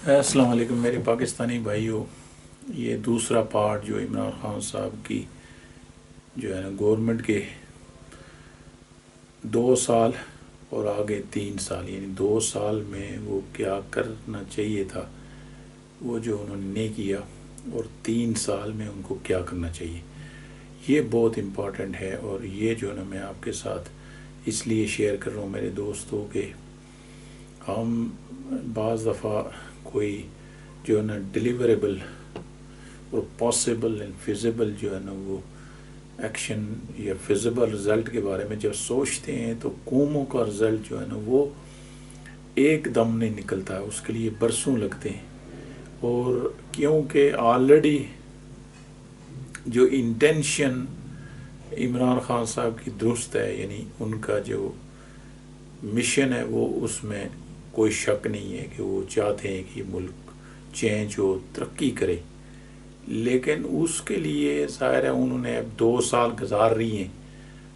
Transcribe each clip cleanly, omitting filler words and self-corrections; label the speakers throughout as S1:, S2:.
S1: السلام علیکم میرے پاکستانی بھائیوں، یہ دوسرا پارٹ جو عمران خان صاحب کی جو ہے نا گورنمنٹ کے 2 سال اور آگے 3 سال، یعنی 2 سال میں وہ کیا کرنا چاہیے تھا وہ جو انہوں نے نہیں کیا، اور 3 سال میں ان کو کیا کرنا چاہیے، یہ بہت امپورٹنٹ ہے۔ اور یہ جو ہے نا میں آپ کے ساتھ اس لیے شیئر کر رہا ہوں میرے دوستوں کے، ہم بعض دفعہ کوئی جو ہے نا ڈیلیوریبل اور پاسبل اینڈ فیزیبل جو ہے نا وہ ایکشن یا فیزیبل رزلٹ کے بارے میں جب سوچتے ہیں تو قوموں کا رزلٹ جو ہے نا وہ ایک دم نہیں نکلتا ہے، اس کے لیے برسوں لگتے ہیں۔ اور کیونکہ آلریڈی جو انٹینشن عمران خان صاحب کی درست ہے، یعنی ان کا جو مشن ہے وہ اس میں کوئی شک نہیں ہے کہ وہ چاہتے ہیں کہ ملک چینج ہو، ترقی کرے، لیکن اس کے لیے ظاہر ہے انہوں نے اب 2 سال گزار رہی ہیں،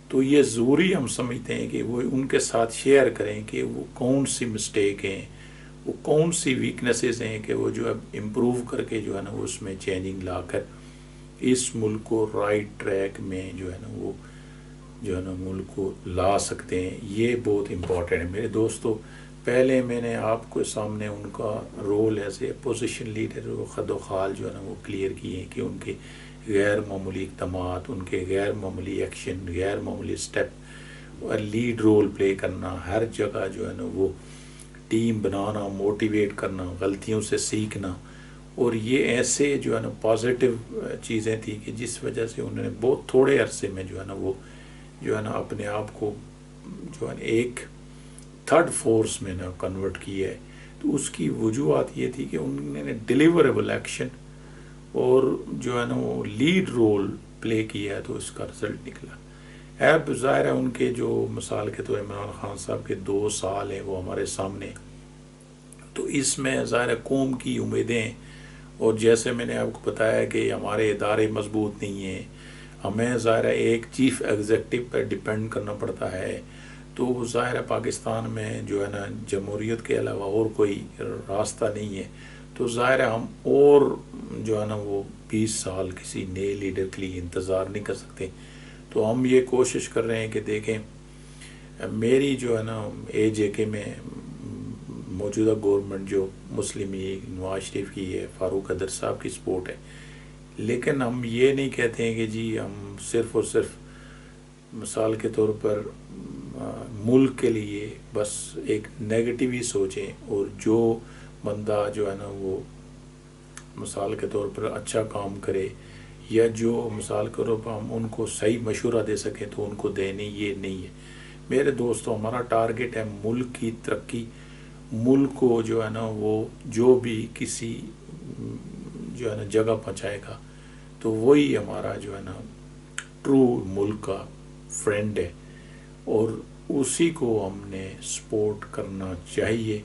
S1: تو یہ ضروری ہم سمجھتے ہیں کہ وہ ان کے ساتھ شیئر کریں کہ وہ کون سی مسٹیک ہیں، وہ کون سی ویکنیسز ہیں کہ وہ جو اب امپروو کر کے جو ہے نا اس میں چینجنگ لا کر اس ملک کو رائٹ ٹریک میں جو ہے نا وہ جو ہے نا ملک کو لا سکتے ہیں۔ یہ بہت امپورٹنٹ ہے میرے دوستو۔ پہلے میں نے آپ کو سامنے ان کا role as a opposition leader و خد و خال جو ہے نا وہ کلیئر کیے ہیں کہ ان کے غیر معمولی اقدامات، ان کے غیر معمولی ایکشن، غیر معمولی سٹیپ اور لیڈ رول پلے کرنا، ہر جگہ جو ہے نا وہ ٹیم بنانا، موٹیویٹ کرنا، غلطیوں سے سیکھنا، اور یہ ایسے جو ہے نا پازیٹیو چیزیں تھیں کہ جس وجہ سے انہوں نے بہت تھوڑے عرصے میں جو ہے نا وہ جو ہے نا اپنے آپ کو جو ہے نا ایک تھرڈ فورس میں نا کنورٹ کیا ہے۔ تو اس کی وجوہات یہ تھی کہ انہوں نے ڈیلیوریبل ایکشن اور جو ہے نا وہ لیڈ رول پلے کیا ہے، تو اس کا رزلٹ نکلا۔ اب ظاہر ہے ان کے جو مثال کے تو عمران خان صاحب کے 2 سال ہیں وہ ہمارے سامنے، تو اس میں ظاہر ہے قوم کی امیدیں ہیں، اور جیسے میں نے آپ کو بتایا کہ ہمارے ادارے مضبوط نہیں ہیں، ہمیں ظاہر ہے ایک چیف ایگزیکٹو پر ڈیپینڈ کرنا پڑتا ہے، تو ظاہر ہے پاکستان میں جو ہے نا جمہوریت کے علاوہ اور کوئی راستہ نہیں ہے، تو ظاہر ہے ہم اور جو ہے نا وہ 20 سال کسی نئے لیڈر کے لیے انتظار نہیں کر سکتے۔ تو ہم یہ کوشش کر رہے ہیں کہ دیکھیں میری جو ہے نا اے جے کے میں موجودہ گورنمنٹ جو مسلم لیگ نواز شریف کی ہے، فاروق قدر صاحب کی سپورٹ ہے، لیکن ہم یہ نہیں کہتے ہیں کہ جی ہم صرف اور صرف مثال کے طور پر ملک کے لیے بس ایک نیگیٹو ہی سوچیں، اور جو بندہ جو ہے نا وہ مثال کے طور پر اچھا کام کرے یا جو مثال کے طور پر ہم ان کو صحیح مشورہ دے سکیں تو ان کو دینے، یہ نہیں ہے میرے دوستوں۔ ہمارا ٹارگٹ ہے ملک کی ترقی، ملک کو جو ہے نا وہ جو بھی کسی جو ہے نا جگہ پہنچائے گا تو وہی ہمارا جو ہے نا ٹرو ملک کا فرینڈ ہے، اور اسی کو ہم نے سپورٹ کرنا چاہیے۔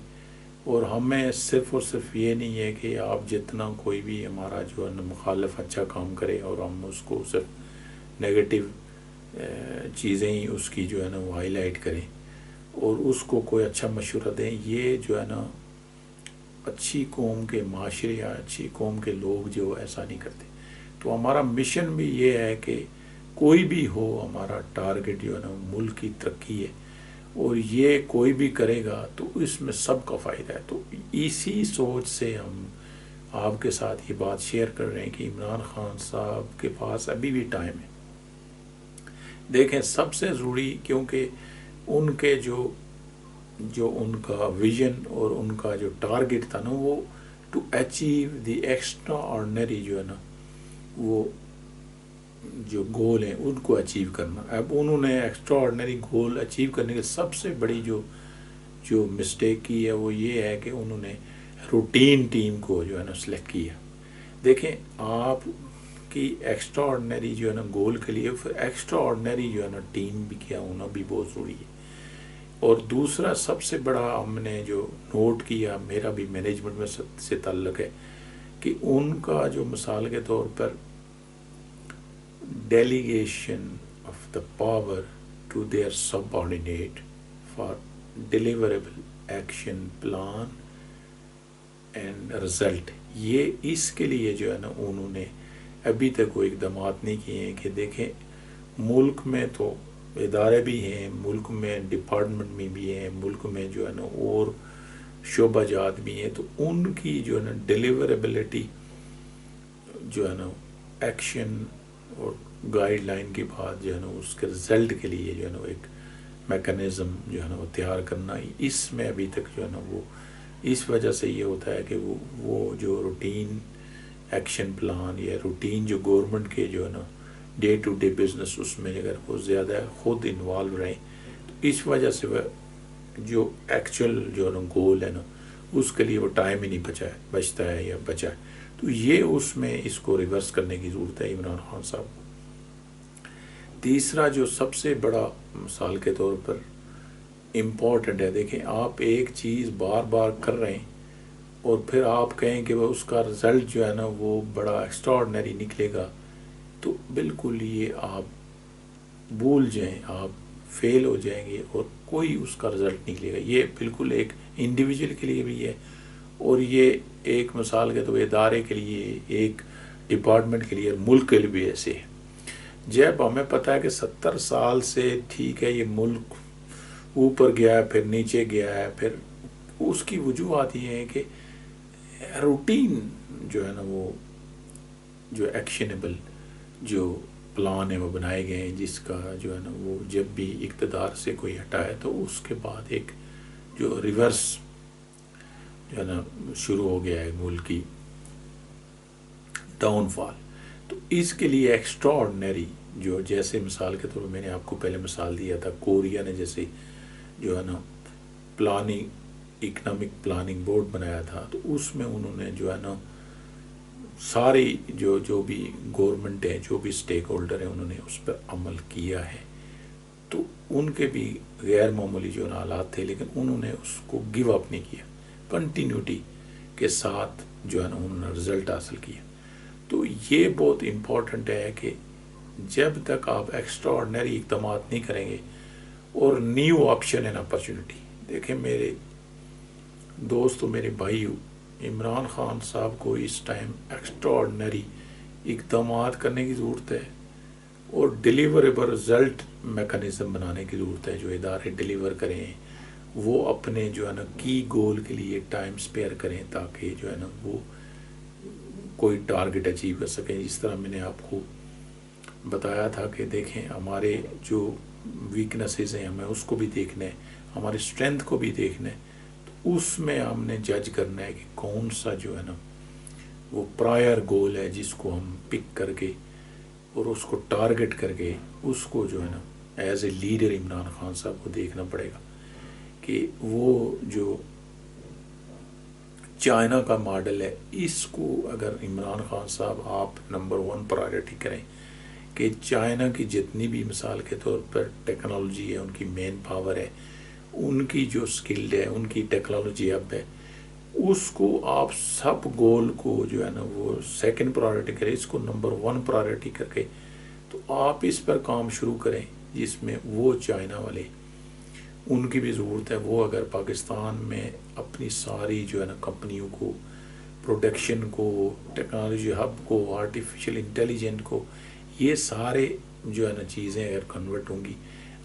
S1: اور ہمیں صرف اور صرف یہ نہیں ہے کہ آپ جتنا کوئی بھی ہمارا جو ہے نا مخالف اچھا کام کرے اور ہم اس کو صرف نیگیٹو چیزیں ہی اس کی جو ہے نا وہ ہائی لائٹ کریں اور اس کو کوئی اچھا مشورہ دیں، یہ جو ہے نا اچھی قوم کے معاشرے یا اچھی قوم کے لوگ جو ایسا نہیں کرتے۔ تو ہمارا مشن بھی یہ ہے کہ کوئی بھی ہو، ہمارا ٹارگٹ جو ہے نا ملک کی ترقی ہے، اور یہ کوئی بھی کرے گا تو اس میں سب کا فائدہ ہے۔ تو اسی سوچ سے ہم آپ کے ساتھ یہ بات شیئر کر رہے ہیں کہ عمران خان صاحب کے پاس ابھی بھی ٹائم ہے۔ دیکھیں سب سے ضروری، کیونکہ ان کے جو ان کا ویژن اور ان کا جو ٹارگٹ تھا نا وہ to achieve the extraordinary جو ہے نا وہ جو گول ہیں ان کو اچیو کرنا۔ اب انہوں نے ایکسٹرا آرڈنری گول اچیو کرنے کے سب سے بڑی جو مسٹیک کی ہے وہ یہ ہے کہ انہوں نے روٹین ٹیم کو جو ہے نا سلیکٹ کیا۔ دیکھیں آپ کی ایکسٹرا آرڈنری جو ہے نا گول کے لیے پھر ایکسٹرا آرڈنری جو ہے نا ٹیم بھی کیا ہونا بھی بہت ضروری ہے۔ اور دوسرا سب سے بڑا ہم نے جو نوٹ کیا، میرا بھی مینجمنٹ میں سے تعلق ہے، کہ ان کا جو مثال کے طور پر delegation of the power to their subordinate for deliverable action plan and result, یہ اس کے لیے جو ہے نا انہوں نے ابھی تک وہ اقدامات نہیں کیے ہیں کہ دیکھیں ملک میں تو ادارے بھی ہیں، ملک میں ڈپارٹمنٹ میں بھی ہیں، ملک میں جو ہے نا اور شعبہ جات بھی ہیں، تو ان کی جو ہے نا ڈیلیوریبلٹی جو ہے نا ایکشن اور گائیڈ لائن کے بعد جو ہے نا اس کے رزلٹ کے لیے جو ہے نا ایک میکانزم جو ہے نا وہ تیار کرنا، اس میں ابھی تک جو ہے نا وہ اس وجہ سے یہ ہوتا ہے کہ وہ جو روٹین ایکشن پلان یا روٹین جو گورنمنٹ کے جو ہے نا ڈے ٹو ڈے بزنس، اس میں اگر وہ زیادہ خود انوالو رہیں تو اس وجہ سے وہ جو ایکچوئل جو ہے نا گول ہے نا اس کے لیے وہ ٹائم ہی نہیں بچتا ہے یا بچا ہے. تو یہ اس میں اس کو ریورس کرنے کی ضرورت ہے عمران خان صاحب. تیسرا جو سب سے بڑا مثال کے طور پر امپورٹنٹ ہے، دیکھیں آپ ایک چیز بار بار کر رہے ہیں اور پھر آپ کہیں کہ وہ اس کا رزلٹ جو ہے نا وہ بڑا ایکسٹراڈنری نکلے گا، تو بالکل یہ آپ بھول جائیں، آپ فیل ہو جائیں گے اور کوئی اس کا رزلٹ نکلے گا. یہ بالکل ایک انڈیویجول کے لیے بھی ہے اور یہ ایک مثال کے تو ادارے کے لیے، ایک ڈپارٹمنٹ کے لیے، ملک کے لیے بھی ایسے ہے. جب ہمیں پتہ ہے کہ 70 سال سے ٹھیک ہے یہ ملک اوپر گیا ہے پھر نیچے گیا ہے، پھر اس کی وجوہات یہ ہیں کہ روٹین جو ہے نا وہ جو ایکشنیبل جو پلان ہے وہ بنائے گئے ہیں، جس کا جو ہے نا وہ جب بھی اقتدار سے کوئی ہٹا ہے تو اس کے بعد ایک جو ریورس جو ہے نا شروع ہو گیا ہے ملک کی ڈاؤن فال. تو اس کے لیے ایکسٹرا آرڈنری جو جیسے مثال کے طور پر میں نے آپ کو پہلے مثال دیا تھا، کوریا نے جیسے جو ہے نا اکنامک پلاننگ بورڈ بنایا تھا، تو اس میں انہوں نے جو ہے نا ساری جو بھی گورنمنٹ ہے، جو بھی اسٹیک ہولڈر ہیں، انہوں نے اس پر عمل کیا ہے. تو ان کے بھی غیر معمولی جو حالات تھے لیکن انہوں نے اس کو گیو اپ نہیں کیا، کنٹینیوٹی کے ساتھ جو ہے نا انہوں نے رزلٹ حاصل کیا. تو یہ بہت امپورٹنٹ ہے کہ جب تک آپ ایکسٹرا آرڈنری اقدامات نہیں کریں گے اور نیو آپشن اینڈ اپرچونٹی. دیکھیں میرے دوستو، میرے بھائیو، عمران خان صاحب کو اس ٹائم ایکسٹرا آرڈنری اقدامات کرنے کی ضرورت ہے اور ڈیلیوریبل رزلٹ میکانزم بنانے کی ضرورت ہے. جو ادارے ڈیلیور کریں وہ اپنے جو ہے نا کی گول کے لیے ٹائم سپیئر کریں تاکہ جو ہے نا وہ کوئی ٹارگٹ اچیو کر سکیں. جس طرح میں نے آپ کو بتایا تھا کہ دیکھیں ہمارے جو ویکنسز ہیں ہمیں اس کو بھی دیکھنا ہے، ہماری اسٹرینتھ کو بھی دیکھنا ہے. تو اس میں ہم نے جج کرنا ہے کہ کون سا جو ہے نا وہ پرائر گول ہے جس کو ہم پک کر کے اور اس کو ٹارگٹ کر کے اس کو جو ہے نا as a leader Imran Khan صاحب کو دیکھنا پڑے گا کہ وہ جو چائنا کا ماڈل ہے اس کو اگر عمران خان صاحب آپ نمبر 1 پرائرٹی کریں کہ چائنا کی جتنی بھی مثال کے طور پر ٹیکنالوجی ہے، ان کی مین پاور ہے، ان کی جو سکلڈ ہے، ان کی ٹیکنالوجی اب ہے، اس کو آپ سب گول کو جو ہے نا وہ سیکنڈ پرائرٹی کریں، اس کو نمبر 1 پرائرٹی کر کے تو آپ اس پر کام شروع کریں جس میں وہ چائنا والے ان کی بھی ضرورت ہے. وہ اگر پاکستان میں اپنی ساری جو ہے نا کمپنیوں کو، پروڈکشن کو، ٹیکنالوجی ہب کو، آرٹیفیشل انٹیلیجنٹ کو، یہ سارے جو ہے نا چیزیں اگر کنورٹ ہوں گی،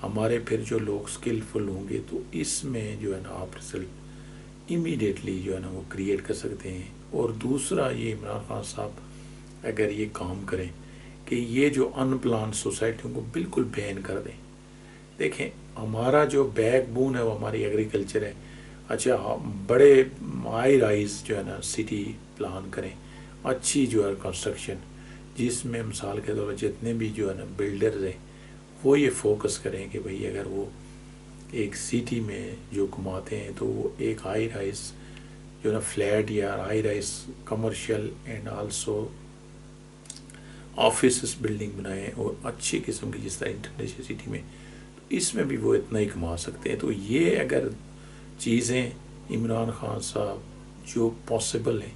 S1: ہمارے پھر جو لوگ سکلفل ہوں گے تو اس میں جو ہے نا آپ رزلٹ امیڈیٹلی جو ہے نا وہ کریٹ کر سکتے ہیں. اور دوسرا یہ عمران خان صاحب اگر یہ کام کریں کہ یہ جو ان پلان سوسائٹیوں کو بالکل بین کر دیں. دیکھیں ہمارا جو بیک بون ہے وہ ہماری ایگریکلچر ہے. اچھا بڑے ہائی رائز جو ہے نا سٹی پلان کریں، اچھی جو ہے کنسٹرکشن جس میں مثال کے طور پر جتنے بھی جو ہے نا بلڈرز ہیں وہ یہ فوکس کریں کہ بھئی اگر وہ ایک سٹی میں جو کماتے ہیں تو وہ ایک ہائی رائز جو ہے نا فلیٹ یا high rise commercial and also offices building بنائیں اور اچھی قسم کی جس طرح انٹرنیشنل سٹی میں، اس میں بھی وہ اتنا ہی کما سکتے ہیں. تو یہ اگر چیزیں عمران خان صاحب جو پاسبل ہیں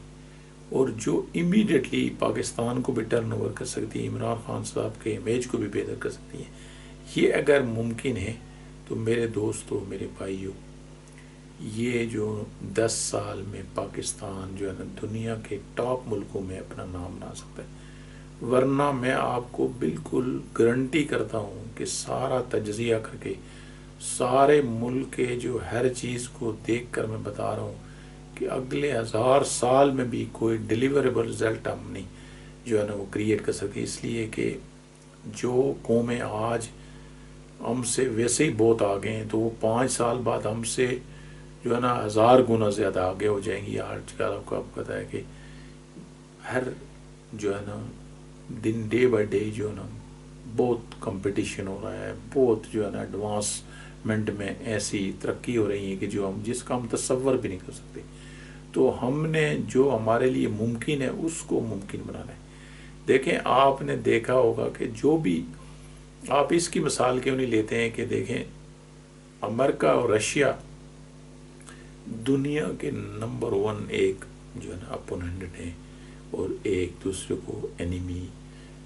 S1: اور جو امیڈیٹلی پاکستان کو بھی ٹرن اوور کر سکتی ہیں، عمران خان صاحب کے امیج کو بھی بہتر کر سکتی ہیں، یہ اگر ممکن ہے تو میرے دوستو، میرے بھائیو، یہ جو 10 سال میں پاکستان جو ہے نا دنیا کے ٹاپ ملکوں میں اپنا نام بنا سکتا ہے، ورنہ میں آپ کو بالکل گارنٹی کرتا ہوں کہ سارا تجزیہ کر کے سارے ملک کے جو ہر چیز کو دیکھ کر میں بتا رہا ہوں کہ اگلے 1000 سال میں بھی کوئی ڈیلیوریبل رزلٹ ہم نہیں جو ہے نا وہ کریٹ کر سکتے، اس لیے کہ جو قومیں آج ہم سے ویسے ہی بہت آگے ہیں تو وہ 5 سال بعد ہم سے جو ہے نا 1000 گنا زیادہ آگے ہو جائیں گی۔ آج کل آپ کو پتہ ہے کہ ہر جو ہے نا دن ڈے بائی ڈے جو ہے نا بہت کمپٹیشن ہو رہا ہے، بہت جو ہے نا ایڈوانسمنٹ میں ایسی ترقی ہو رہی ہے کہ جو جس کا ہم تصور بھی نہیں کر سکتے۔ تو ہم نے جو ہمارے لیے ممکن ہے اس کو ممکن بنانا ہے۔ دیکھیں آپ نے دیکھا ہوگا کہ جو بھی آپ اس کی مثال کیوں نہیں لیتے ہیں کہ دیکھیں امریکہ اور رشیا دنیا کے نمبر 1 ایک جو ہے نا اپوننٹ ہیں اور ایک دوسرے کو اینیمی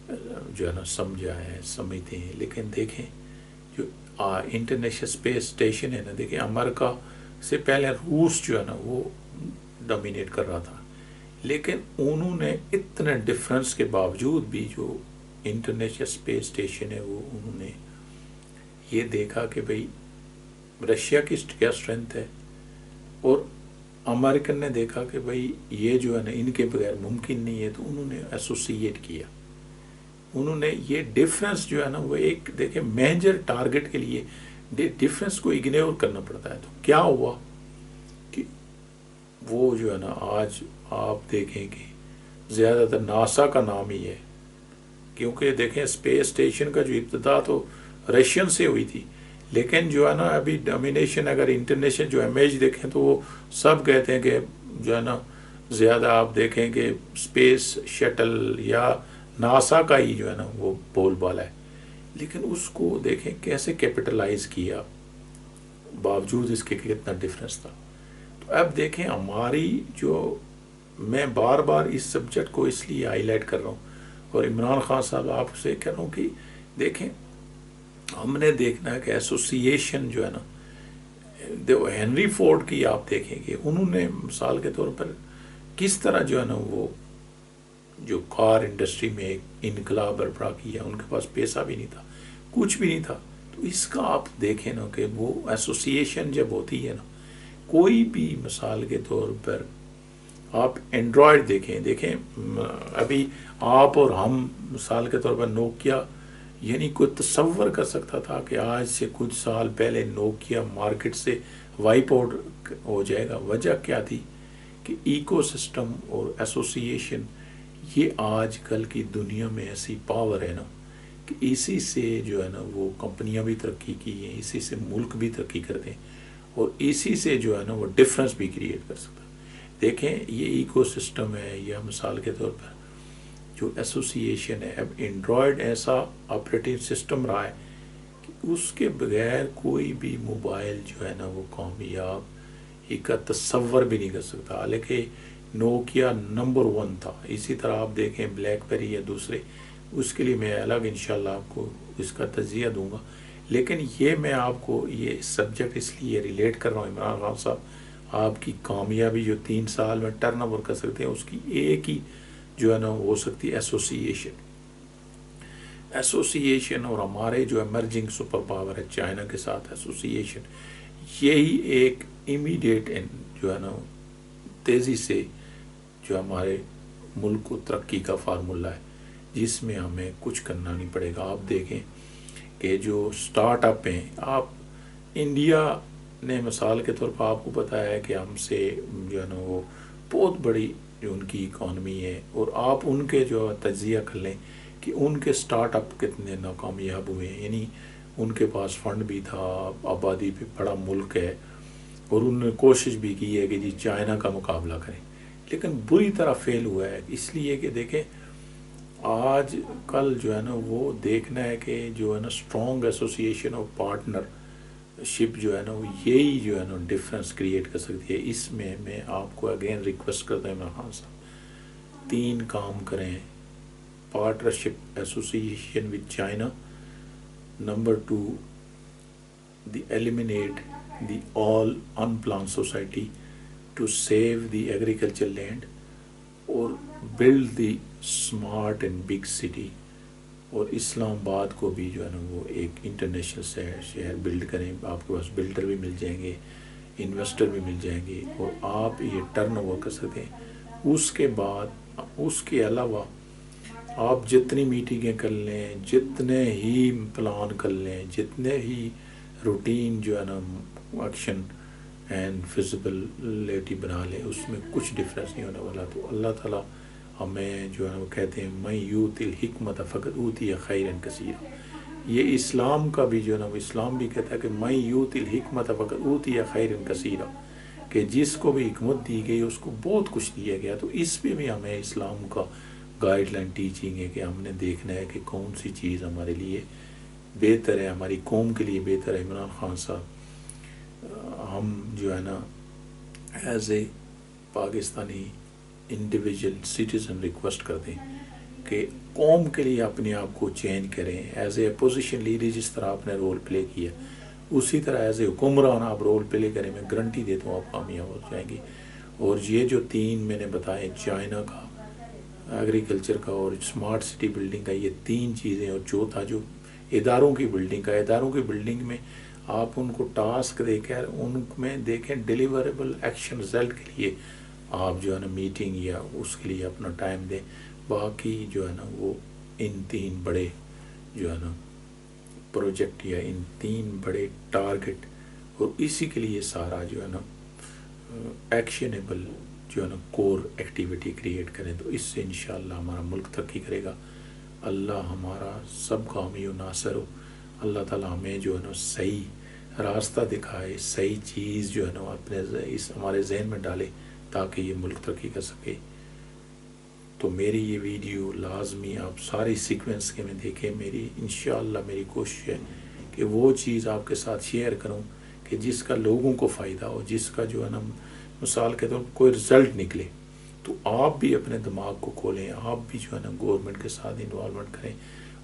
S1: جو ہے نا سمجھا ہے، سمجھتے ہیں، لیکن دیکھیں جو انٹرنیشنل اسپیس اسٹیشن ہے نا، دیکھیں امریکہ سے پہلے روس جو ہے نا وہ ڈومینیٹ کر رہا تھا، لیکن انہوں نے اتنے ڈفرنس کے باوجود بھی جو انٹرنیشنل اسپیس اسٹیشن ہے وہ انہوں نے یہ دیکھا کہ بھئی رشیا کی کیا اسٹرینتھ ہے، اور امریکن نے دیکھا کہ بھئی یہ جو ہے نا ان کے بغیر ممکن نہیں ہے، تو انہوں نے ایسوسیٹ کیا۔ انہوں نے یہ ڈفرنس جو ہے نا وہ ایک دیکھیں میجر ٹارگٹ کے لیے ڈفرنس کو اگنور کرنا پڑتا ہے، تو کیا ہوا کہ وہ جو ہے نا آج آپ دیکھیں کہ زیادہ تر ناسا کا نام ہی ہے، کیونکہ دیکھیں اسپیس اسٹیشن کا جو ابتدا تو رشین سے ہوئی تھی، لیکن جو ہے نا ابھی ڈومینیشن اگر انٹرنیشنل جو امیج دیکھیں تو وہ سب کہتے ہیں کہ جو ہے نا زیادہ آپ دیکھیں کہ اسپیس شٹل یا ناسا کا ہی جو ہے نا وہ بول بالا ہے، لیکن اس کو دیکھیں کیسے کیپٹلائز کیا باوجود اس کے کتنا ڈفرنس تھا۔ تو اب دیکھیں ہماری جو میں بار بار اس سبجیکٹ کو اس لیے ہائی لائٹ کر رہا ہوں، اور عمران خان صاحب آپ سے کہہ رہا ہوں کہ دیکھیں ہم نے دیکھنا ہے کہ ایسوسیشن جو ہے نا ہنری فورڈ کی آپ دیکھیں کہ انہوں نے مثال کے طور پر کس طرح جو ہے نا وہ جو کار انڈسٹری میں ایک انقلاب برپا کیا، ان کے پاس پیسہ بھی نہیں تھا، کچھ بھی نہیں تھا، تو اس کا آپ دیکھیں نا کہ وہ ایسوسیشن جب ہوتی ہے نا، کوئی بھی مثال کے طور پر آپ اینڈرائڈ دیکھیں ابھی آپ اور ہم مثال کے طور پر نوکیا، یعنی کوئی تصور کر سکتا تھا کہ آج سے کچھ سال پہلے نوکیا مارکیٹ سے وائپ آؤٹ ہو جائے گا؟ وجہ کیا تھی کہ ایکو سسٹم اور ایسوسیشن، یہ آج کل کی دنیا میں ایسی پاور ہے نا کہ اسی سے جو ہے نا وہ کمپنیاں بھی ترقی کی ہیں، اسی سے ملک بھی ترقی کرتے ہیں، اور اسی سے جو ہے نا وہ ڈفرنس بھی کریٹ کر سکتا ہے۔ دیکھیں یہ ایکو سسٹم ہے، یا مثال کے طور پر جو ایسوسیشن ہے، اب اینڈرائڈ ایسا آپریٹنگ سسٹم رہا ہے کہ اس کے بغیر کوئی بھی موبائل جو ہے نا وہ کامیاب ہی کا تصور بھی نہیں کر سکتا، حالانکہ نوکیا نمبر 1 تھا۔ اسی طرح آپ دیکھیں بلیک بیری یا دوسرے، اس کے لیے میں الگ انشاءاللہ آپ کو اس کا تجزیہ دوں گا، لیکن یہ میں آپ کو یہ سبجیکٹ اس لیے ریلیٹ کر رہا ہوں عمران خان صاحب، آپ کی کامیابی جو 3 سال میں ٹرن اوور کر سکتے ہیں اس کی ایک ہی جو ہے نا ہو سکتی ہے ایسوسیشن، اور ہمارے جو ایمرجنگ سپر پاور ہے چائنا کے ساتھ ایسوسیشن، یہی ایک امیڈیٹ جو ہے نا تیزی سے جو ہمارے ملک کو ترقی کا فارمولہ ہے، جس میں ہمیں کچھ کرنا نہیں پڑے گا۔ آپ دیکھیں کہ جو سٹارٹ اپ ہیں، آپ انڈیا نے مثال کے طور پر آپ کو پتہ ہے کہ ہم سے جو ہے نا وہ بہت بڑی جو ان کی اکانومی ہے، اور آپ ان کے جو تجزیہ کر لیں کہ ان کے سٹارٹ اپ کتنے ناکامیاب ہوئے ہیں، یعنی ان کے پاس فنڈ بھی تھا، آبادی بھی بڑا ملک ہے، اور انہوں نے کوشش بھی کی ہے کہ جی چائنا کا مقابلہ کریں، لیکن بری طرح فیل ہوا ہے، اس لیے کہ دیکھیں آج کل جو ہے نا وہ دیکھنا ہے کہ جو ہے نا اسٹرانگ ایسوسیشن اور پارٹنر شپ جو ہے نا وہ یہی جو ہے نا ڈفرنس کریٹ کر سکتی ہے۔ اس میں میں آپ کو اگین ریکویسٹ کرتا ہوں عمران خان صاحب 3 کام کریں: partnership association with China, number 2 the eliminate the all unplanned society to save the agricultural land اور build the smart and big city. اور اسلام آباد کو بھی جو ہے نا وہ ایک انٹرنیشنل شہر بلڈ کریں. آپ کے پاس بلڈر بھی مل جائیں گے, انویسٹر بھی مل جائیں گے, اور آپ یہ ٹرن اوور کر سکتے ہیں. اس کے بعد اس کے علاوہ آپ جتنی میٹنگیں کر لیں, جتنے ہی پلان کر لیں, جتنے ہی روٹین جو ہے نا ایکشن اینڈ فزیبلٹی بنا لیں, اس میں کچھ ڈفرینس نہیں ہونے والا. تو اللہ تعالیٰ ہمیں جو ہے وہ کہتے ہیں میں یوت الحکمت فقط اوتی خیرا کثیرا. یہ اسلام کا بھی جو ہے نا وہ اسلام بھی کہتا ہے کہ میں یوت الحکمت فقط اوتی خیرا کثیرا, کہ جس کو بھی حکمت دی گئی اس کو بہت کچھ دیا گیا. تو اس پہ بھی ہمیں اسلام کا گائیڈ لائن ٹیچنگ ہے کہ ہم نے دیکھنا ہے کہ کون سی چیز ہمارے لیے بہتر ہے, ہماری قوم کے لیے بہتر ہے. عمران خان صاحب, ہم جو ہے نا as a Pakistani individual citizen request کرتے ہیں کہ قوم کے لیے اپنے آپ کو چینج کریں. ایز اے اپوزیشن لیڈر جس طرح آپ نے رول پلے کیا, اسی طرح ایز اے حکمران آپ رول پلے کریں. میں گارنٹی دیتا ہوں آپ کامیاب ہو جائیں گے. اور یہ جو 3 میں نے بتائے, چائنا کا, ایگریکلچر کا اور اسمارٹ سٹی بلڈنگ کا, یہ 3 چیزیں, اور چوتھا جو اداروں کی بلڈنگ کا. اداروں کی بلڈنگ میں آپ ان کو ٹاسک دے کر ان میں دیکھیں ڈیلیوریبل ایکشن رزلٹ کے لیے آپ جو ہے نا میٹنگ یا اس کے لیے اپنا ٹائم دیں. باقی جو ہے نا وہ ان 3 بڑے جو ہے نا پروجیکٹ یا ان 3 بڑے ٹارگٹ, اور اسی کے لیے سارا جو ہے نا ایکشنیبل جو ہے نا کور ایکٹیویٹی کریٹ کریں. تو اس سے انشاءاللہ ہمارا ملک ترقی کرے گا. اللہ ہمارا سب کا حامی و ناصر ہو. اللہ تعالیٰ ہمیں جو ہے نا صحیح راستہ دکھائے, صحیح چیز جو ہے نا اپنے اس ہمارے ذہن میں ڈالے تاکہ یہ ملک ترقی کر سکے. تو میری یہ ویڈیو لازمی آپ ساری سیکوینس کے میں دیکھیں. میری انشاءاللہ میری کوشش ہے کہ وہ چیز آپ کے ساتھ شیئر کروں کہ جس کا لوگوں کو فائدہ ہو, جس کا جو ہے نا مثال کے طور پر کوئی رزلٹ نکلے. تو آپ بھی اپنے دماغ کو کھولیں, آپ بھی جو ہے نا گورنمنٹ کے ساتھ انوالومنٹ کریں,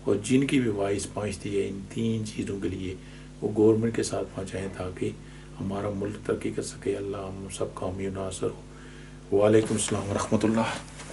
S1: اور جن کی بھی وائس پہنچتی ہے ان 3 چیزوں کے لیے وہ گورنمنٹ کے ساتھ پہنچائیں تاکہ ہمارا ملک ترقی کر سکے. اللہ ہم سب کا حامی و ناصر ہو. وعلیکم السلام ورحمۃ اللہ.